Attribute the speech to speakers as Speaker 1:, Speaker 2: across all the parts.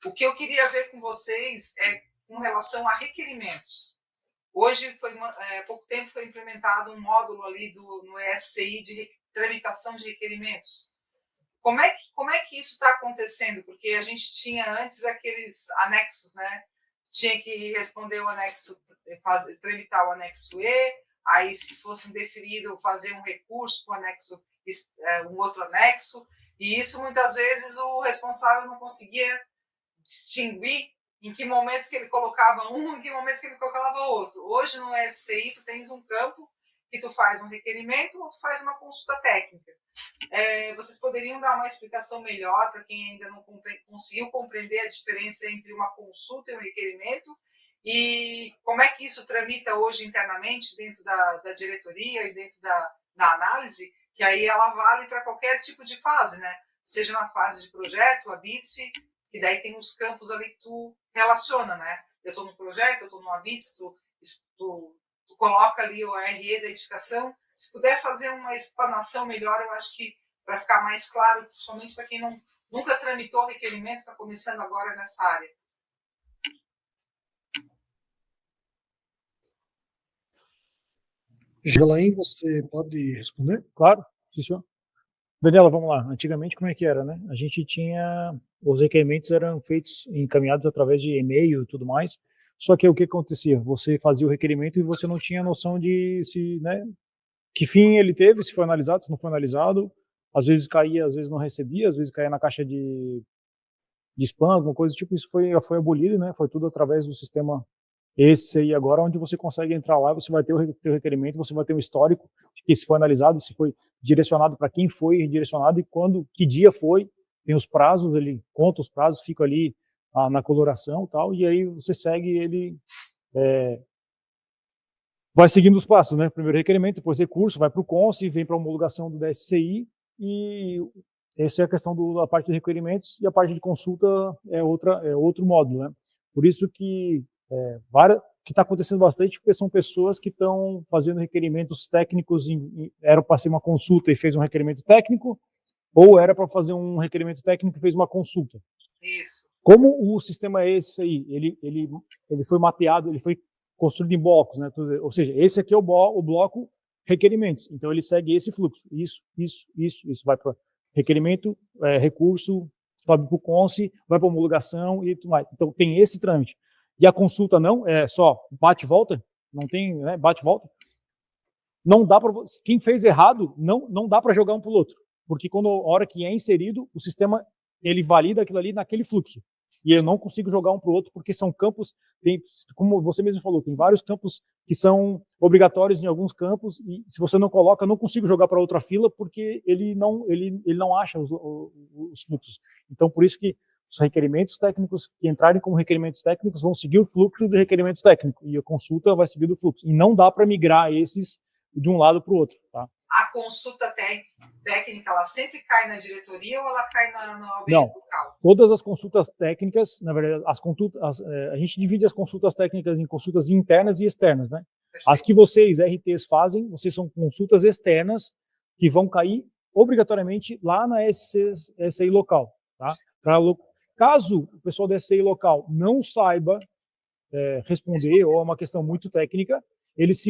Speaker 1: O que eu queria ver com vocês é com relação a requerimentos. Hoje, há pouco tempo, foi implementado um módulo ali no ESCI de tramitação de requerimentos. Como é que isso está acontecendo? Porque a gente tinha antes aqueles anexos, né? Tinha que responder o anexo, tramitar o anexo E, aí se fosse indeferido, fazer um recurso com um outro anexo, e isso muitas vezes o responsável não conseguia distinguir em que momento que ele colocava um, em que momento que ele colocava outro. Hoje no SCI tu tens um campo que tu faz um requerimento ou tu faz uma consulta técnica. Vocês poderiam dar uma explicação melhor para quem ainda não conseguiu compreender a diferença entre uma consulta e um requerimento e como é que isso tramita hoje internamente dentro da diretoria e dentro da análise, que aí ela vale para qualquer tipo de fase, né? Seja na fase de projeto, a BITSE, que daí tem os campos ali que tu relaciona, né? Eu estou no projeto, eu estou no ABITS, tu coloca ali o RE da edificação. Se puder fazer uma explanação melhor, eu acho que para ficar mais claro, principalmente para quem nunca tramitou requerimento, está começando agora nessa área.
Speaker 2: Gelaim, você pode responder?
Speaker 3: Claro, sim, senhor. Daniela, vamos lá. Antigamente, como é que era, né? A gente tinha... Os requerimentos eram feitos, encaminhados através de e-mail e tudo mais. Só que o que acontecia? Você fazia o requerimento e você não tinha noção de se, né, que fim ele teve, se foi analisado, se não foi analisado. Às vezes caía, às vezes não recebia, às vezes caía na caixa de spam, alguma coisa tipo. Isso foi abolido, né? Foi tudo através do sistema esse aí agora, onde você consegue entrar lá, você vai ter o teu requerimento, você vai ter um histórico de se foi analisado, se foi direcionado para quem foi redirecionado e quando, que dia foi, tem os prazos, ele conta os prazos, fica ali na coloração e tal, e aí você segue ele, vai seguindo os passos, né? Primeiro requerimento, depois recurso, vai para o CONSE, vem para a homologação do DSCI, e essa é a questão da parte de requerimentos, e a parte de consulta é outro módulo, né? Por isso que que está acontecendo bastante, porque são pessoas que estão fazendo requerimentos técnicos, era para ser uma consulta e fez um requerimento técnico, ou era para fazer um requerimento técnico e fez uma consulta.
Speaker 1: Isso.
Speaker 3: Como o sistema é esse aí, ele foi mapeado, ele foi construído em blocos, né? Ou seja, esse aqui é o bloco requerimentos, então ele segue esse fluxo, isso vai para requerimento, recurso, sobe para o CONSE, vai para homologação e tudo mais. Então tem esse trâmite. E a consulta não, é só bate e volta, não tem, né, bate e volta. Não dá para, quem fez errado, não dá para jogar um para o outro, porque quando a hora que é inserido, o sistema, ele valida aquilo ali naquele fluxo. E eu não consigo jogar um para o outro, porque são campos, como você mesmo falou, tem vários campos que são obrigatórios em alguns campos, e se você não coloca, eu não consigo jogar para outra fila, porque ele não acha os fluxos. Então, por isso que os requerimentos técnicos que entrarem como requerimentos técnicos vão seguir o fluxo de requerimento técnico, e a consulta vai seguir o fluxo. E não dá para migrar esses de um lado para o outro. Tá?
Speaker 1: A consulta técnica, ela sempre cai na diretoria ou ela cai na OAB
Speaker 3: não,
Speaker 1: local?
Speaker 3: Todas as consultas técnicas, na verdade, a gente divide as consultas técnicas em consultas internas e externas. Né? As que vocês, RTs, fazem, vocês são consultas externas que vão cair obrigatoriamente lá na SCI local. Tá? Caso o pessoal da SCI local não saiba responder, ou é uma questão muito técnica, eles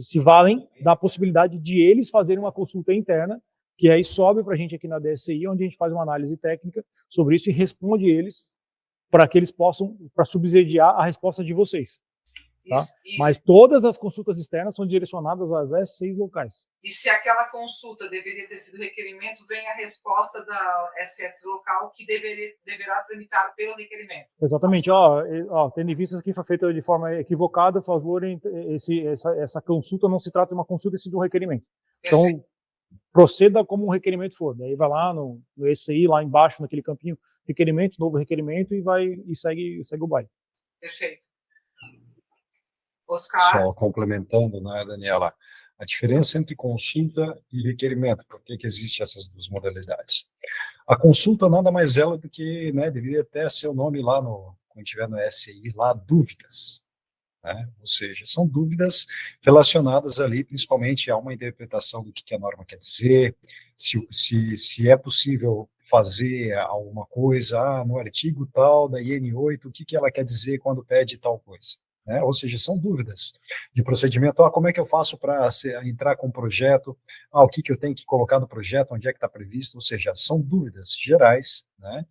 Speaker 3: se valem da possibilidade de eles fazerem uma consulta interna, que aí sobe para a gente aqui na DSI, onde a gente faz uma análise técnica sobre isso e responde eles para que eles possam, para subsidiar a resposta de vocês. Tá? Isso. Mas todas as consultas externas são direcionadas às S6 locais.
Speaker 1: E se aquela consulta deveria ter sido requerimento, vem a resposta da SS local que deverá tramitar pelo requerimento.
Speaker 3: Exatamente. Tendo em vista que foi feita de forma equivocada, por favor, essa consulta não se trata de uma consulta, sim de um requerimento. Perfeito. Então, proceda como um requerimento for. Daí vai lá no SCI, lá embaixo, naquele campinho, requerimento, novo requerimento, e segue o baile.
Speaker 1: Perfeito. Oscar?
Speaker 2: Só complementando, né, Daniela, a diferença entre consulta e requerimento, por que existem essas duas modalidades? A consulta nada mais é do que, né, deveria até ser o nome lá, quando tiver no SCI, lá, dúvidas. Né? Ou seja, são dúvidas relacionadas ali, principalmente a uma interpretação do que a norma quer dizer, se é possível fazer alguma coisa, no artigo tal da IN8, o que ela quer dizer quando pede tal coisa? Né? Ou seja, são dúvidas de procedimento. Como é que eu faço para entrar com o projeto? O que eu tenho que colocar no projeto? Onde é que está previsto? Ou seja, são dúvidas gerais, né?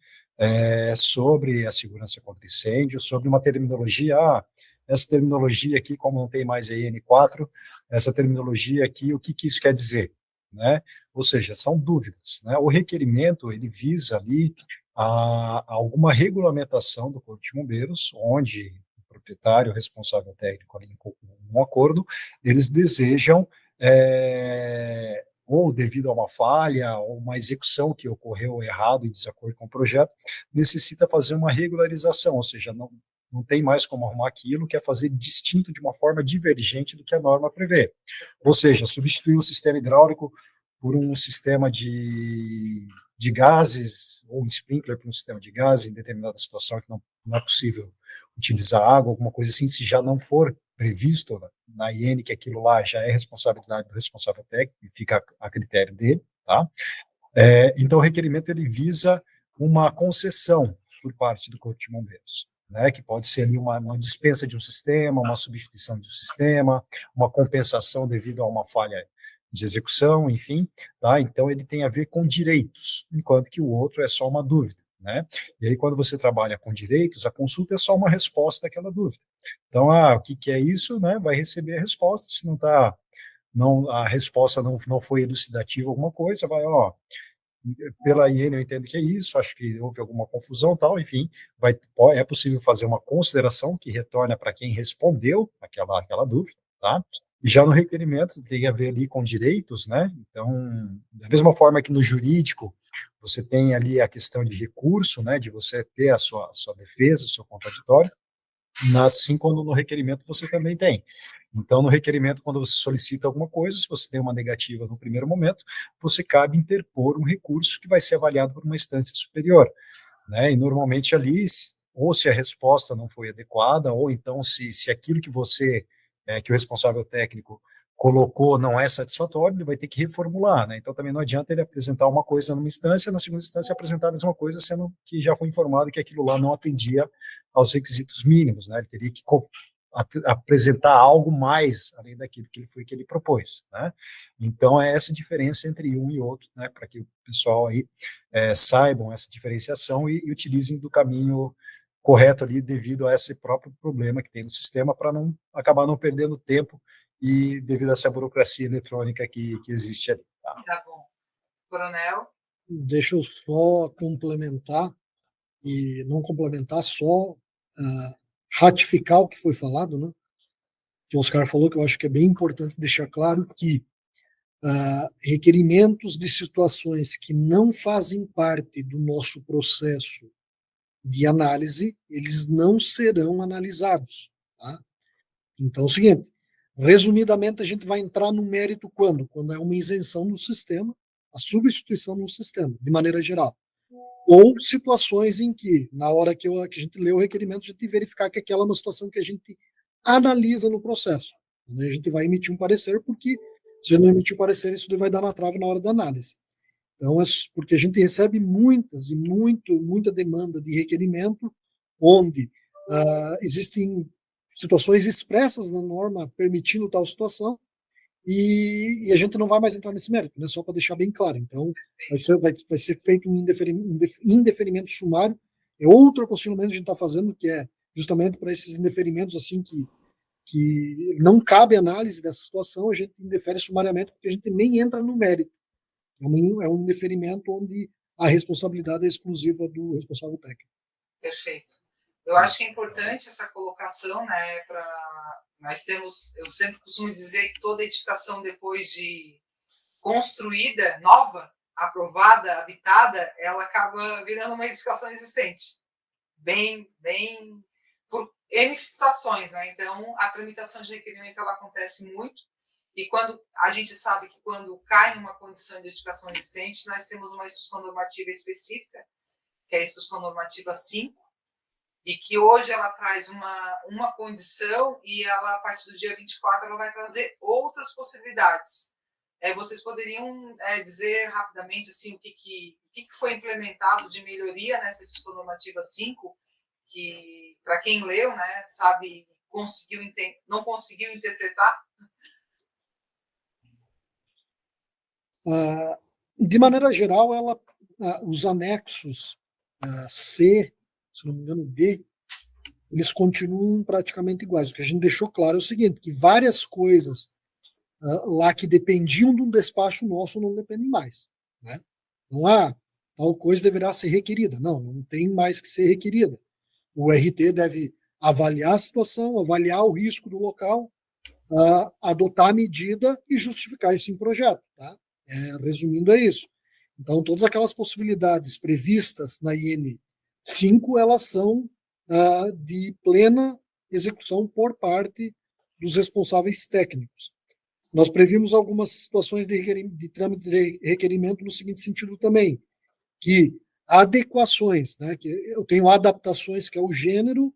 Speaker 2: Sobre a segurança contra incêndio, sobre uma terminologia. Essa terminologia aqui, como não tem mais a IN4, essa terminologia aqui, o que isso quer dizer? Né? Ou seja, são dúvidas. Né? O requerimento, ele visa ali a alguma regulamentação do Corpo de Bombeiros, onde proprietário, o responsável técnico ali em um acordo, eles desejam, ou devido a uma falha, ou uma execução que ocorreu errado em desacordo com o projeto, necessita fazer uma regularização, ou seja, não tem mais como arrumar aquilo, quer fazer distinto de uma forma divergente do que a norma prevê. Ou seja, substituir o sistema hidráulico por um sistema de gases, ou um sprinkler por um sistema de gases, em determinada situação que não é possível utilizar água, alguma coisa assim, se já não for previsto na IN que aquilo lá já é responsabilidade do responsável técnico e fica a critério dele, tá? Então o requerimento ele visa uma concessão por parte do Corpo de Bombeiros, né, que pode ser ali uma dispensa de um sistema, uma substituição de um sistema, uma compensação devido a uma falha de execução, enfim, tá? Então ele tem a ver com direitos, enquanto que o outro é só uma dúvida. Né? E aí, quando você trabalha com direitos, a consulta é só uma resposta àquela dúvida. Então, o que é isso? Né? Vai receber a resposta. Se a resposta não foi elucidativa alguma coisa, vai, pela IN eu entendo que é isso, acho que houve alguma confusão, tal, enfim, é possível fazer uma consideração que retorna para quem respondeu aquela dúvida, tá? E já no requerimento tem a ver ali com direitos, né? Então, da mesma forma que no jurídico você tem ali a questão de recurso, né? De você ter a sua defesa, o seu contraditório, assim como no requerimento você também tem. Então, no requerimento, quando você solicita alguma coisa, se você tem uma negativa no primeiro momento, você cabe interpor um recurso que vai ser avaliado por uma instância superior, né? E normalmente ali, ou se a resposta não foi adequada, ou então se aquilo que que o responsável técnico colocou não é satisfatório, ele vai ter que reformular, né? Então também não adianta ele apresentar uma coisa numa instância, na segunda instância apresentar a mesma coisa, sendo que já foi informado que aquilo lá não atendia aos requisitos mínimos, né? Ele teria que apresentar algo mais além daquilo que ele propôs, né? Então é essa diferença entre um e outro, né? Para que o pessoal aí saibam essa diferenciação e utilizem do caminho correto ali devido a esse próprio problema que tem no sistema para não acabar não perdendo tempo e devido a essa burocracia eletrônica que existe ali.
Speaker 1: Tá bom. Coronel?
Speaker 4: Deixa eu só complementar, e não complementar, só ratificar o que foi falado, né? Que o Oscar falou, que eu acho que é bem importante deixar claro que requerimentos de situações que não fazem parte do nosso processo de análise, eles não serão analisados. Tá? Então é o seguinte, resumidamente, a gente vai entrar no mérito quando? Quando é uma isenção no sistema, a substituição no sistema, de maneira geral. Ou situações em que, na hora que a gente lê o requerimento, a gente verificar que aquela é uma situação que a gente analisa no processo. A gente vai emitir um parecer, porque se não emitir um parecer, isso vai dar na trave na hora da análise. Então, porque a gente recebe muita demanda de requerimento, onde existem situações expressas na norma permitindo tal situação, e a gente não vai mais entrar nesse mérito, né? Só para deixar bem claro. Então, vai ser feito um indeferimento sumário. É outro posicionamento que a gente está fazendo, que é justamente para esses indeferimentos assim que não cabe análise dessa situação, a gente indefere sumariamente, porque a gente nem entra no mérito. É um indeferimento onde a responsabilidade é exclusiva do responsável técnico.
Speaker 1: Perfeito. Eu acho que é importante essa colocação, né, eu sempre costumo dizer que toda edificação depois de construída, nova, aprovada, habitada, ela acaba virando uma edificação existente. Bem, por N situações, né? Então, a tramitação de requerimento, ela acontece muito, e quando a gente sabe que quando cai numa condição de edificação existente, nós temos uma instrução normativa específica, que é a instrução normativa 5, e que hoje ela traz uma condição, e ela, a partir do dia 24, ela vai trazer outras possibilidades. vocês poderiam dizer rapidamente assim, o que foi implementado de melhoria nessa Instrução Normativa 5, que, para quem leu, né, sabe, não conseguiu interpretar?
Speaker 4: De maneira geral, os anexos C, se não me engano, D, eles continuam praticamente iguais. O que a gente deixou claro é o seguinte, que várias coisas lá que dependiam de um despacho nosso não dependem mais. Né? Não há tal coisa deverá ser requerida. Não tem mais que ser requerida. O RT deve avaliar a situação, avaliar o risco do local, adotar a medida e justificar isso em projeto. Tá? Resumindo, é isso. Então, todas aquelas possibilidades previstas na IN 5, elas são de plena execução por parte dos responsáveis técnicos. Nós previmos algumas situações de trâmite de requerimento no seguinte sentido também, que adequações, né, que eu tenho adaptações, que é o gênero,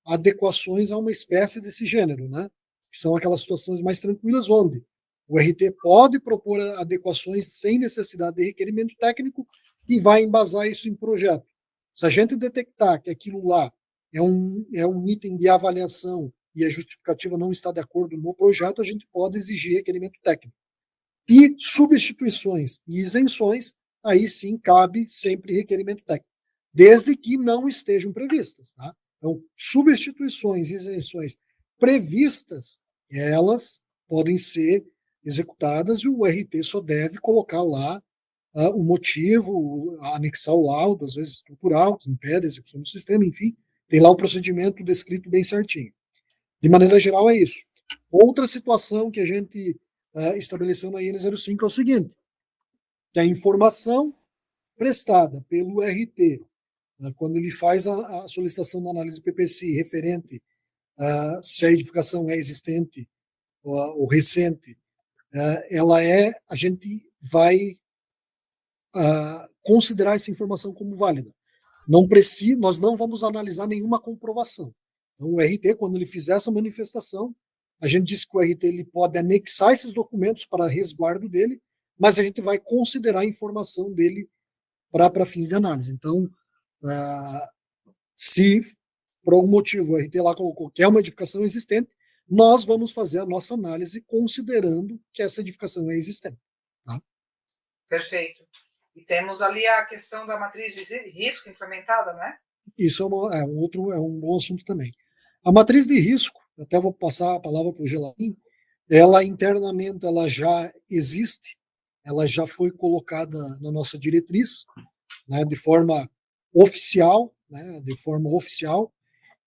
Speaker 4: adequações a uma espécie desse gênero, né, que são aquelas situações mais tranquilas, onde o RT pode propor adequações sem necessidade de requerimento técnico e vai embasar isso em projeto. Se a gente detectar que aquilo lá é um item de avaliação e a justificativa não está de acordo no projeto, a gente pode exigir requerimento técnico. E substituições e isenções, aí sim cabe sempre requerimento técnico, desde que não estejam previstas. Tá? Então, substituições e isenções previstas, elas podem ser executadas e o RT só deve colocar lá o motivo, anexar o laudo, às vezes estrutural, que impede a execução do sistema, enfim, tem lá o procedimento descrito bem certinho. De maneira geral, é isso. Outra situação que a gente estabeleceu na IN 05 é o seguinte, que a informação prestada pelo RT, quando ele faz a solicitação da análise PPC referente se a edificação é existente ou recente, a gente vai considerar essa informação como válida. Nós não vamos analisar nenhuma comprovação. Então, o RT, quando ele fizer essa manifestação, a gente diz que o RT ele pode anexar esses documentos para resguardo dele, mas a gente vai considerar a informação dele para fins de análise. Então, se por algum motivo o RT lá colocou que é uma edificação existente, nós vamos fazer a nossa análise considerando que essa edificação é existente. Tá?
Speaker 1: Perfeito. E temos ali a questão da matriz de risco implementada, né?
Speaker 4: Isso é um bom assunto também. A matriz de risco, até vou passar a palavra para o Gelaim, ela internamente ela já existe, ela já foi colocada na nossa diretriz, né, de forma oficial,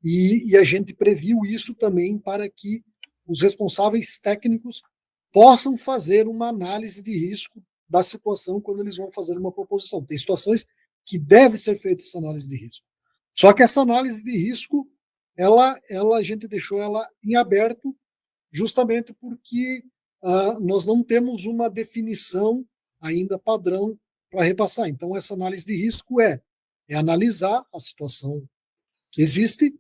Speaker 4: e a gente previu isso também para que os responsáveis técnicos possam fazer uma análise de risco da situação quando eles vão fazer uma proposição. Tem situações que deve ser feita essa análise de risco. Só que essa análise de risco, a gente deixou ela em aberto justamente porque nós não temos uma definição ainda padrão para repassar. Então, essa análise de risco é analisar a situação que existe,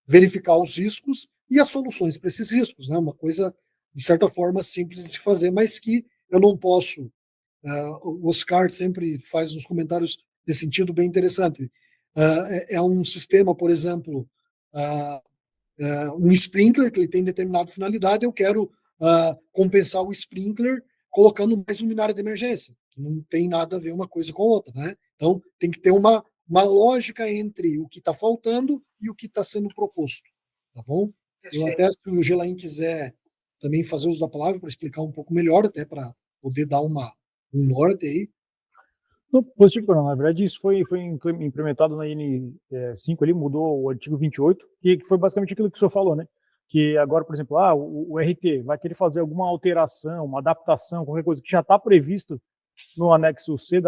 Speaker 4: verificar os riscos e as soluções para esses riscos. Né? Uma coisa, de certa forma, simples de se fazer, mas que eu não posso... o Oscar sempre faz uns comentários nesse sentido bem interessante. É um sistema, por exemplo, um sprinkler que ele tem determinada finalidade, eu quero compensar o sprinkler colocando mais luminária de emergência, que não tem nada a ver uma coisa com a outra, né? Então, tem que ter uma lógica entre o que está faltando e o que está sendo proposto, tá bom? Eu até, se o Gelaim quiser também fazer uso da palavra para explicar um pouco melhor, até para poder dar um norte aí.
Speaker 3: No positivo, não. Na verdade, isso foi implementado na IN5, ele mudou o artigo 28, que foi basicamente aquilo que o senhor falou, né? Que agora, por exemplo, o RT vai querer fazer alguma alteração, uma adaptação, qualquer coisa que já está previsto no anexo C,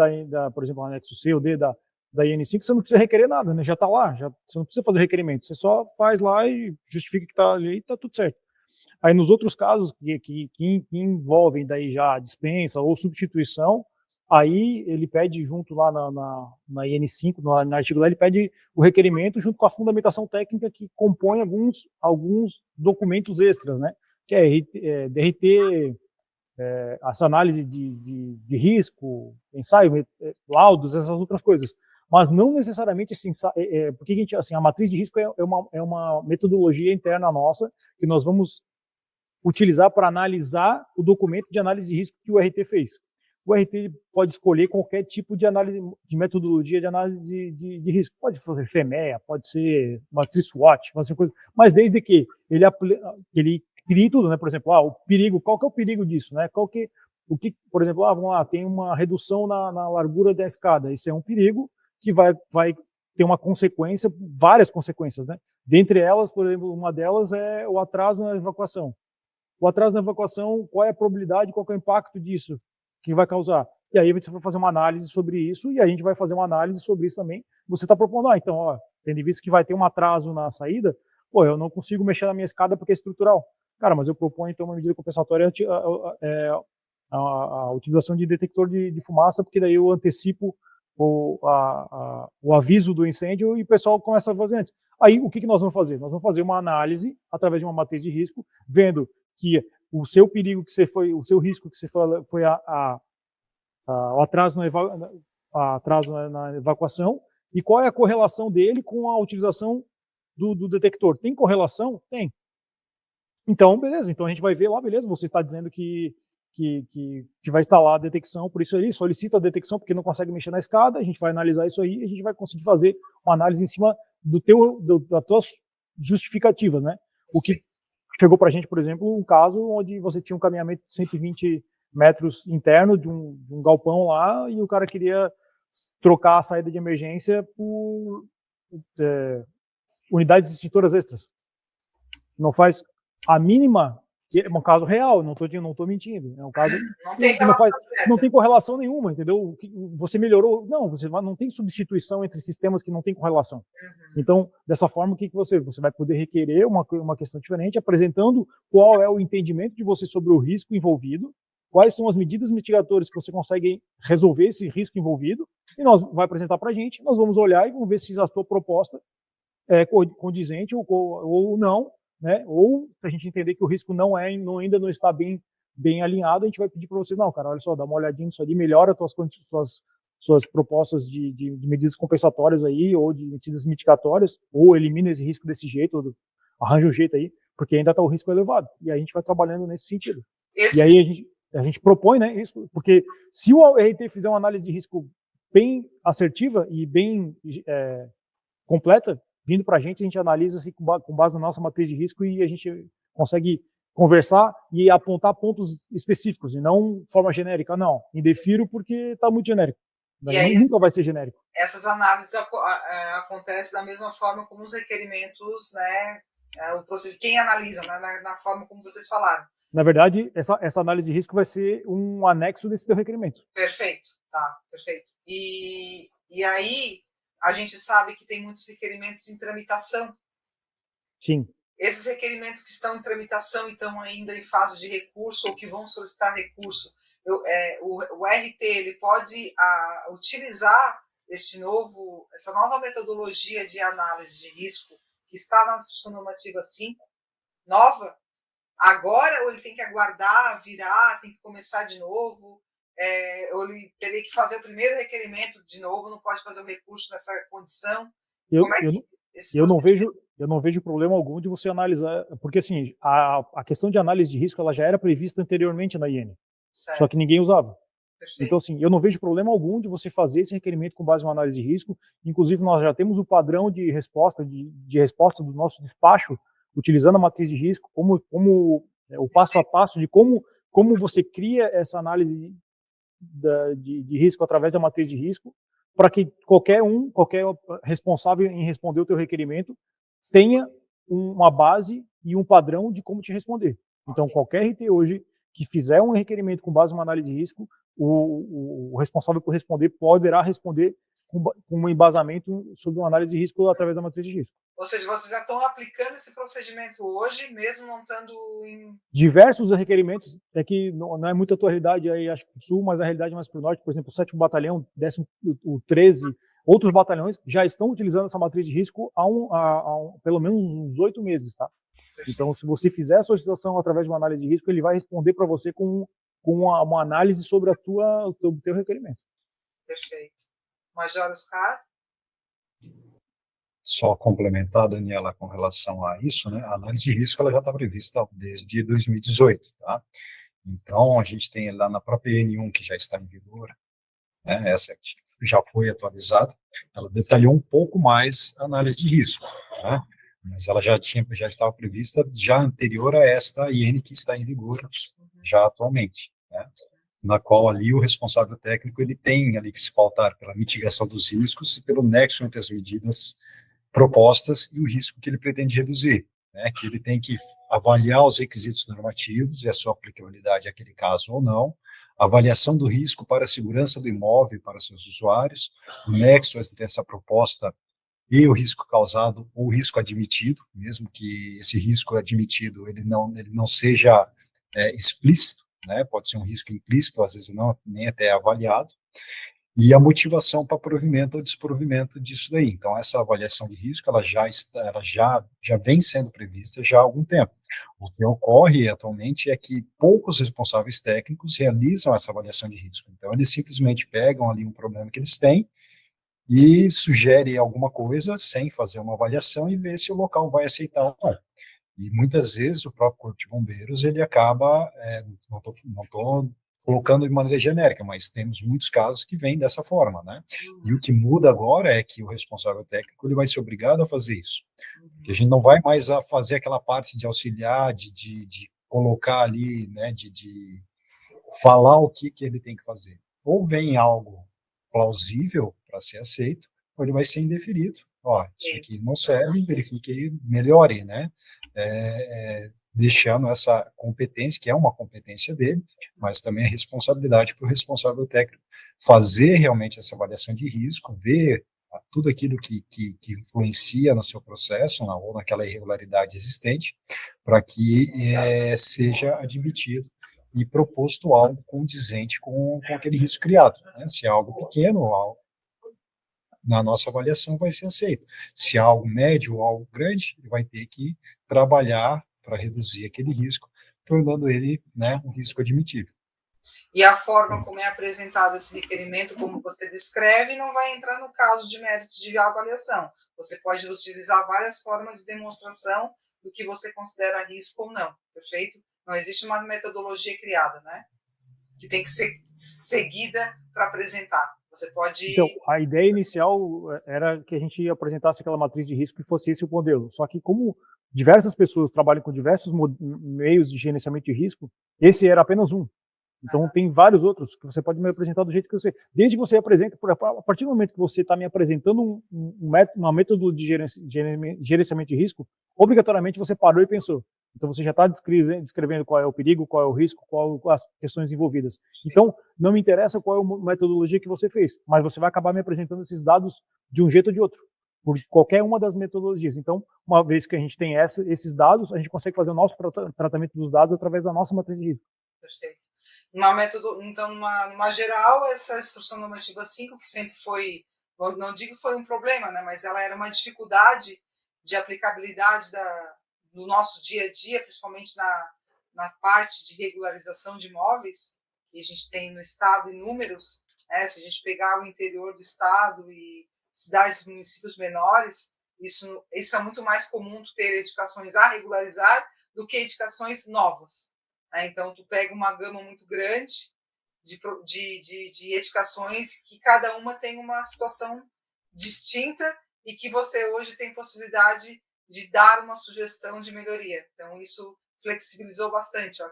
Speaker 3: por exemplo, no anexo C ou D da IN5, você não precisa requerer nada, né? Já está lá, você não precisa fazer requerimento, você só faz lá e justifica que está ali e está tudo certo. Aí, nos outros casos que envolvem daí já dispensa ou substituição, aí ele pede junto lá na IN5, no artigo lá, ele pede o requerimento junto com a fundamentação técnica que compõe alguns documentos extras, né? Que é DRT essa análise de risco, ensaio, laudos, essas outras coisas. Mas não necessariamente esse ensaio, porque a gente, assim, a matriz de risco é uma metodologia interna nossa que nós vamos utilizar para analisar o documento de análise de risco que o RT fez. O RT pode escolher qualquer tipo de análise, de metodologia de análise de risco. Pode ser FEMEA, pode ser matriz SWOT, pode ser coisa, mas desde que ele crie tudo, né? Por exemplo, o perigo, qual que é o perigo disso, né? Por exemplo, vamos lá, tem uma redução na largura da escada. Isso é um perigo que vai ter uma consequência, várias consequências, né? Dentre elas, por exemplo, uma delas é o atraso na evacuação. O atraso na evacuação, qual é a probabilidade, qual é o impacto disso que vai causar? E aí você vai fazer uma análise sobre isso, e a gente vai fazer uma análise sobre isso também. Você está propondo, então, tendo em vista que vai ter um atraso na saída, eu não consigo mexer na minha escada porque é estrutural. Cara, mas eu proponho, então, uma medida compensatória, a utilização de detector de fumaça, porque daí eu antecipo o aviso do incêndio e o pessoal começa a fazer antes. Aí, o que nós vamos fazer? Nós vamos fazer uma análise, através de uma matriz de risco, vendo que o seu perigo o seu risco que você foi o atraso na evacuação, e qual é a correlação dele com a utilização do detector. Tem correlação? Tem. Então, beleza. Então a gente vai ver lá, beleza, você está dizendo que vai instalar a detecção, por isso ele solicita a detecção porque não consegue mexer na escada, a gente vai analisar isso aí e a gente vai conseguir fazer uma análise em cima das tuas justificativas, né? O que chegou para a gente, por exemplo, um caso onde você tinha um caminhamento de 120 metros interno de um galpão lá e o cara queria trocar a saída de emergência por unidades extintoras extras. Não faz a mínima, é um caso real, não estou mentindo, é um caso não tem correlação nenhuma, entendeu? Você melhorou, não tem substituição entre sistemas que não tem correlação. Então, dessa forma, o que você vai poder requerer uma questão diferente, apresentando qual é o entendimento de você sobre o risco envolvido, quais são as medidas mitigadoras que você consegue resolver esse risco envolvido, e nós vai apresentar para a gente, nós vamos olhar e vamos ver se a sua proposta é condizente ou não, né? Ou se a gente entender que o risco ainda não está bem alinhado, a gente vai pedir para você, não, cara, olha só, dá uma olhadinha nisso ali, melhora suas propostas de medidas compensatórias aí, ou de medidas mitigatórias, ou elimina esse risco desse jeito, ou arranja um jeito aí, porque ainda está o risco elevado. E aí a gente vai trabalhando nesse sentido. E aí a gente propõe, né, isso, porque se o RT fizer uma análise de risco bem assertiva e bem completa, vindo para a gente analisa assim, com base na nossa matriz de risco e a gente consegue conversar e apontar pontos específicos, e não forma genérica, não. Indefiro porque está muito genérico. Nunca vai ser genérico.
Speaker 1: Essas análises acontecem da mesma forma como os requerimentos, né? Quem analisa, né, na forma como vocês falaram.
Speaker 3: Na verdade, essa análise de risco vai ser um anexo desse teu requerimento.
Speaker 1: Perfeito, tá, perfeito. E aí, a gente sabe que tem muitos requerimentos em tramitação.
Speaker 3: Sim.
Speaker 1: Esses requerimentos que estão em tramitação e estão ainda em fase de recurso ou que vão solicitar recurso, o RT ele pode utilizar essa nova metodologia de análise de risco que está na Instrução Normativa 5, nova, agora, ou ele tem que aguardar, virar, tem que começar de novo, ou ele teria que fazer o primeiro requerimento de novo, não pode fazer o recurso nessa condição?
Speaker 3: Eu não vejo problema algum de você analisar, porque assim, a questão de análise de risco ela já era prevista anteriormente na IN, certo. Só que ninguém usava. Perfeito. Então assim, eu não vejo problema algum de você fazer esse requerimento com base em uma análise de risco, inclusive nós já temos o padrão de resposta, de resposta do nosso despacho, utilizando a matriz de risco, como o passo a passo de como você cria essa análise de risco através da matriz de risco, para que qualquer responsável em responder o teu requerimento tenha uma base e um padrão de como te responder. Então, qualquer RT hoje que fizer um requerimento com base em uma análise de risco, o responsável por responder poderá responder com um embasamento sobre uma análise de risco através da matriz de risco.
Speaker 1: Ou seja, vocês já estão aplicando esse procedimento hoje, mesmo não estando em...
Speaker 3: Diversos requerimentos, que não é muito a tua realidade aí, acho que pro sul, mas a realidade mais para o norte, por exemplo, o 7º Batalhão, o 13, outros batalhões já estão utilizando essa matriz de risco há pelo menos uns 8 meses, tá? Então, se você fizer a solicitação através de uma análise de risco, ele vai responder para você com com uma análise sobre o teu requerimento.
Speaker 1: Perfeito. Major Oscar?
Speaker 2: Só complementar, Daniela, com relação a isso, né? A análise de risco ela já está prevista desde 2018, tá? Então, a gente tem lá na própria N1, que já está em vigor, né? Essa aqui já foi atualizada, ela detalhou um pouco mais a análise de risco, né? Mas ela já estava prevista já anterior a esta IN que está em vigor já atualmente, né? Na qual ali o responsável técnico ele tem ali que se pautar pela mitigação dos riscos e pelo nexo entre as medidas propostas e o risco que ele pretende reduzir, né? Que ele tem que avaliar os requisitos normativos e a sua aplicabilidade àquele caso ou não, avaliação do risco para a segurança do imóvel para seus usuários, o nexo entre essa proposta e o risco causado ou o risco admitido, mesmo que esse risco admitido ele não seja explícito, né? Pode ser um risco implícito, às vezes não nem até avaliado, e a motivação para provimento ou desprovimento disso daí. Então, essa avaliação de risco, ela já vem sendo prevista já há algum tempo. O que ocorre atualmente é que poucos responsáveis técnicos realizam essa avaliação de risco. Então, eles simplesmente pegam ali um problema que eles têm e sugerem alguma coisa sem fazer uma avaliação e ver se o local vai aceitar ou não. E muitas vezes o próprio Corpo de Bombeiros, ele acaba, não estou colocando de maneira genérica, mas temos muitos casos que vêm dessa forma, né? E o que muda agora é que o responsável técnico ele vai ser obrigado a fazer isso. Que a gente não vai mais a fazer aquela parte de auxiliar, de colocar ali, né, de falar o que ele tem que fazer. Ou vem algo plausível para ser aceito, ou ele vai ser indeferido. Ó, isso aqui não serve, verifique, melhore, né? Deixando essa competência, que é uma competência dele, mas também é responsabilidade para o responsável técnico fazer realmente essa avaliação de risco, ver tudo aquilo que influencia no seu processo, ou naquela irregularidade existente, para que seja admitido e proposto algo condizente com aquele risco criado, né? Se é algo pequeno ou algo, na nossa avaliação vai ser aceito. Se é algo médio ou algo grande, ele vai ter que trabalhar para reduzir aquele risco, tornando ele, né, um risco admitível.
Speaker 1: E a forma como é apresentado esse requerimento, como você descreve, não vai entrar no caso de méritos de avaliação. Você pode utilizar várias formas de demonstração do que você considera risco ou não, perfeito? Não existe uma metodologia criada, né? Que tem que ser seguida para apresentar. Você pode...
Speaker 3: Então, a ideia inicial era que a gente apresentasse aquela matriz de risco e fosse esse o modelo. Só que como diversas pessoas trabalham com diversos meios de gerenciamento de risco, esse era apenas um. Então, tem vários outros que você pode me apresentar do jeito que você... Desde que você apresenta, a partir do momento que você está me apresentando uma método de gerenciamento de risco, obrigatoriamente você parou e pensou. Então, você já está descrevendo qual é o perigo, qual é o risco, quais as questões envolvidas. Então, não me interessa qual é a metodologia que você fez, mas você vai acabar me apresentando esses dados de um jeito ou de outro, por qualquer uma das metodologias. Então, uma vez que a gente tem esses dados, a gente consegue fazer o nosso tratamento dos dados através da nossa matriz de risco.
Speaker 1: Perfeito. Então, numa geral, essa instrução normativa 5, que sempre foi, não digo foi um problema, né, mas ela era uma dificuldade de aplicabilidade no nosso dia a dia, principalmente na parte de regularização de imóveis, que a gente tem no estado inúmeros, né, se a gente pegar o interior do estado e cidades e municípios menores, isso é muito mais comum tu ter edificações a regularizar do que edificações novas. Então, tu pega uma gama muito grande de edificações que cada uma tem uma situação distinta e que você hoje tem possibilidade de dar uma sugestão de melhoria. Então, isso flexibilizou bastante. Eu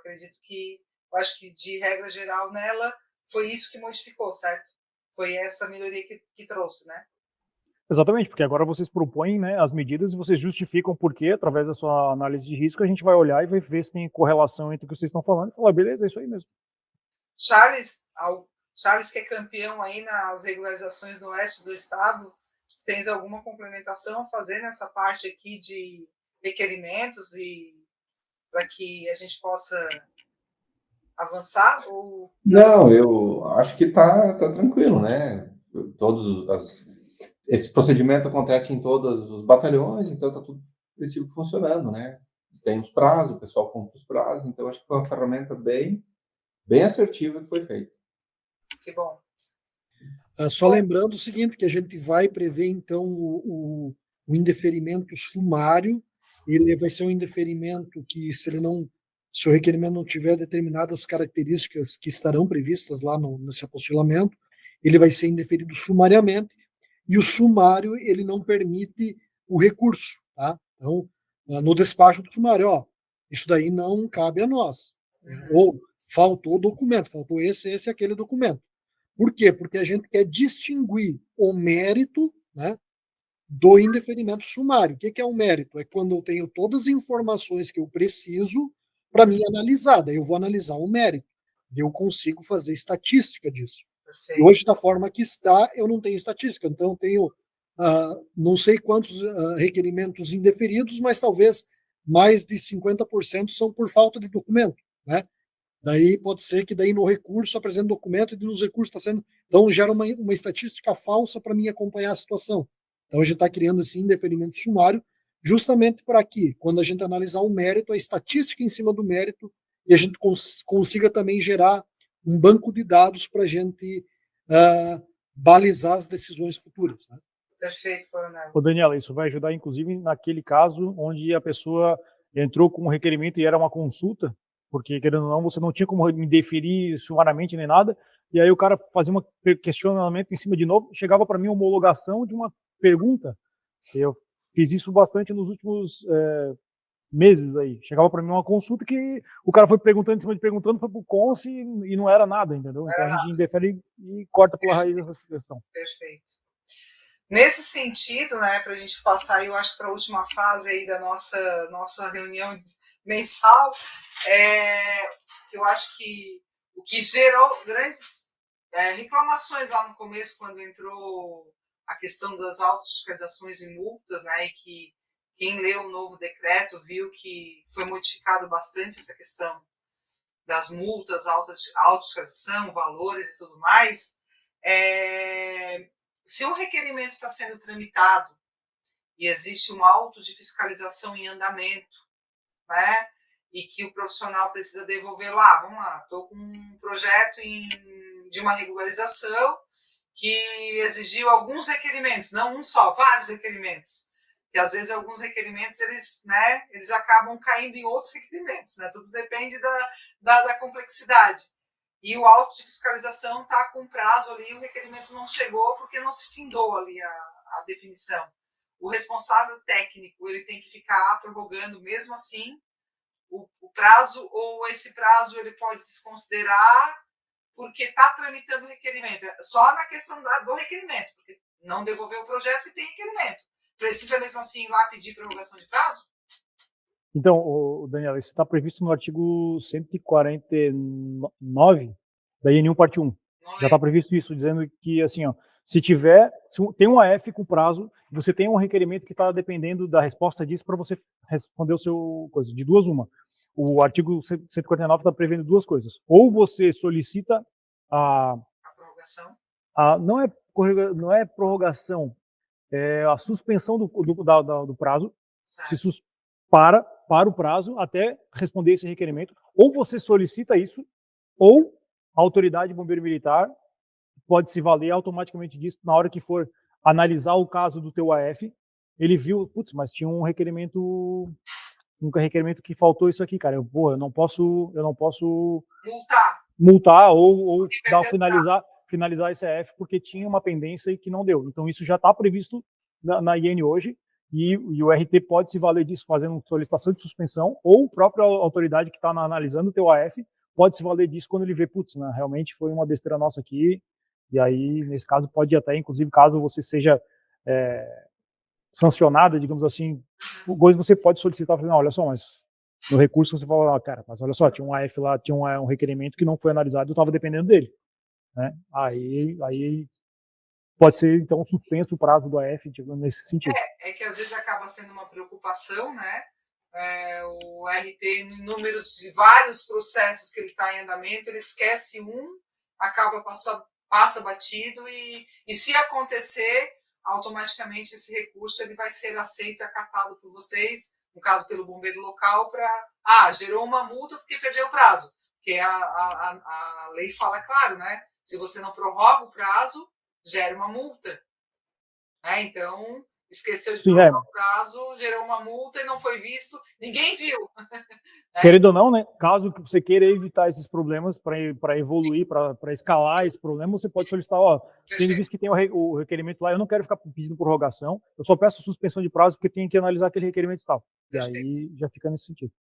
Speaker 1: acho que de regra geral nela, foi isso que modificou, certo? Foi essa melhoria que trouxe, né?
Speaker 3: Exatamente, porque agora vocês propõem, né, as medidas e vocês justificam por quê, através da sua análise de risco, a gente vai olhar e vai ver se tem correlação entre o que vocês estão falando e falar, beleza, é isso aí mesmo.
Speaker 1: Charles, que é campeão aí nas regularizações no oeste do estado, tens alguma complementação a fazer nessa parte aqui de requerimentos e para que a gente possa avançar? Ou...
Speaker 5: Não, eu acho que tá tranquilo, né? Esse procedimento acontece em todos os batalhões, então está tudo no princípio funcionando, né? Tem os prazos, o pessoal cumpre os prazos, então acho que foi uma ferramenta bem bem assertivo que foi feito.
Speaker 1: Que bom.
Speaker 4: Só lembrando o seguinte, que a gente vai prever, então, o indeferimento sumário. Ele vai ser um indeferimento que, se o requerimento não tiver determinadas características que estarão previstas lá nesse apostilamento, ele vai ser indeferido sumariamente, e o sumário ele não permite o recurso. Tá? Então, no despacho do sumário, isso daí não cabe a nós. Ou faltou documento, faltou esse, aquele documento. Por quê? Porque a gente quer distinguir o mérito, né, do indeferimento sumário. O que é o mérito? É quando eu tenho todas as informações que eu preciso para mim analisar. Daí eu vou analisar o mérito. Eu consigo fazer estatística disso.
Speaker 1: Perfeito.
Speaker 4: E hoje, da forma que está, eu não tenho estatística. Então, eu tenho não sei quantos requerimentos indeferidos, mas talvez mais de 50% são por falta de documento, né? Daí pode ser que daí no recurso apresente documento e nos recursos está sendo... Então gera uma estatística falsa para mim acompanhar a situação. Então a gente está criando esse indeferimento sumário justamente para que, quando a gente analisar o mérito, a estatística em cima do mérito, e a gente consiga também gerar um banco de dados para a gente balizar as decisões futuras. Né?
Speaker 1: Perfeito, coronel.
Speaker 3: Ô, Daniela, isso vai ajudar, inclusive, naquele caso onde a pessoa entrou com um requerimento e era uma consulta, porque, querendo ou não, você não tinha como me deferir sumariamente nem nada, e aí o cara fazia um questionamento em cima de novo, chegava para mim uma homologação de uma pergunta. Eu fiz isso bastante nos últimos meses aí. Chegava para mim uma consulta que o cara foi perguntando em cima de perguntando, foi pro Conce e não era nada, entendeu? Então a gente indefere e corta pela raiz essa questão.
Speaker 1: Perfeito. Nesse sentido, né, para a gente passar, eu acho, para a última fase aí da nossa reunião mensal, eu acho que o que gerou grandes reclamações lá no começo, quando entrou a questão das auto-fiscalizações e multas, né, e que quem leu o novo decreto viu que foi modificado bastante essa questão das multas, auto-fiscalização, valores e tudo mais. Se um requerimento está sendo tramitado e existe uma auto de fiscalização em andamento, né, e que o profissional precisa devolver lá, vamos lá, estou com um projeto de uma regularização que exigiu alguns requerimentos, não um só, vários requerimentos, que às vezes alguns requerimentos eles acabam caindo em outros requerimentos, né, tudo depende da complexidade. E o auto de fiscalização está com prazo ali, o requerimento não chegou porque não se findou ali a definição. O responsável técnico ele tem que ficar prorrogando mesmo assim o prazo, ou esse prazo ele pode desconsiderar porque está tramitando o requerimento. Só na questão do requerimento, porque não devolveu o projeto que tem requerimento. Precisa mesmo assim ir lá pedir prorrogação de prazo?
Speaker 3: Então, Daniela, isso está previsto no artigo 149 da IN1, parte 1. Já está previsto isso, dizendo que, assim, se tem um AF com prazo, você tem um requerimento que está dependendo da resposta disso para você responder o seu coisa. De duas, uma. O artigo 149 está prevendo duas coisas. Ou você solicita a
Speaker 1: prorrogação.
Speaker 3: Não é prorrogação, é a suspensão do prazo.
Speaker 1: Certo.
Speaker 3: Se para o prazo até responder esse requerimento, ou você solicita isso, ou a autoridade bombeiro militar pode se valer automaticamente disso na hora que for analisar o caso do teu AF, ele viu, putz, mas tinha um requerimento que faltou isso aqui, cara, eu não posso multar ou finalizar esse AF porque tinha uma pendência e que não deu. Então isso já está previsto na IN hoje. E o RT pode se valer disso fazendo solicitação de suspensão, ou a própria autoridade que está analisando o teu AF pode se valer disso quando ele vê, putz, né, realmente foi uma besteira nossa aqui, e aí, nesse caso, pode até, inclusive, caso você seja sancionado, digamos assim, você pode solicitar, não, olha só, mas no recurso você fala, cara, mas olha só, tinha um AF lá, tinha um requerimento que não foi analisado, eu estava dependendo dele, né, aí pode ser, então, suspenso o prazo do AF, nesse sentido.
Speaker 1: É que às vezes acaba sendo uma preocupação, né? O RT, em números de vários processos que ele está em andamento, ele esquece acaba passa batido e se acontecer, automaticamente esse recurso ele vai ser aceito e acatado por vocês, no caso pelo bombeiro local, gerou uma multa porque perdeu o prazo. Porque a lei fala claro, né? Se você não prorroga o prazo, gera uma multa. Né? Então, esqueceu de prorrogar o prazo, gerou uma multa e não foi visto, ninguém viu.
Speaker 3: Querendo ou não, né? Caso que você queira evitar esses problemas para evoluir, para escalar esse problema, você pode solicitar, tendo visto que tem o requerimento lá, eu não quero ficar pedindo prorrogação, eu só peço suspensão de prazo porque tem que analisar aquele requerimento e tal. E aí já fica nesse sentido.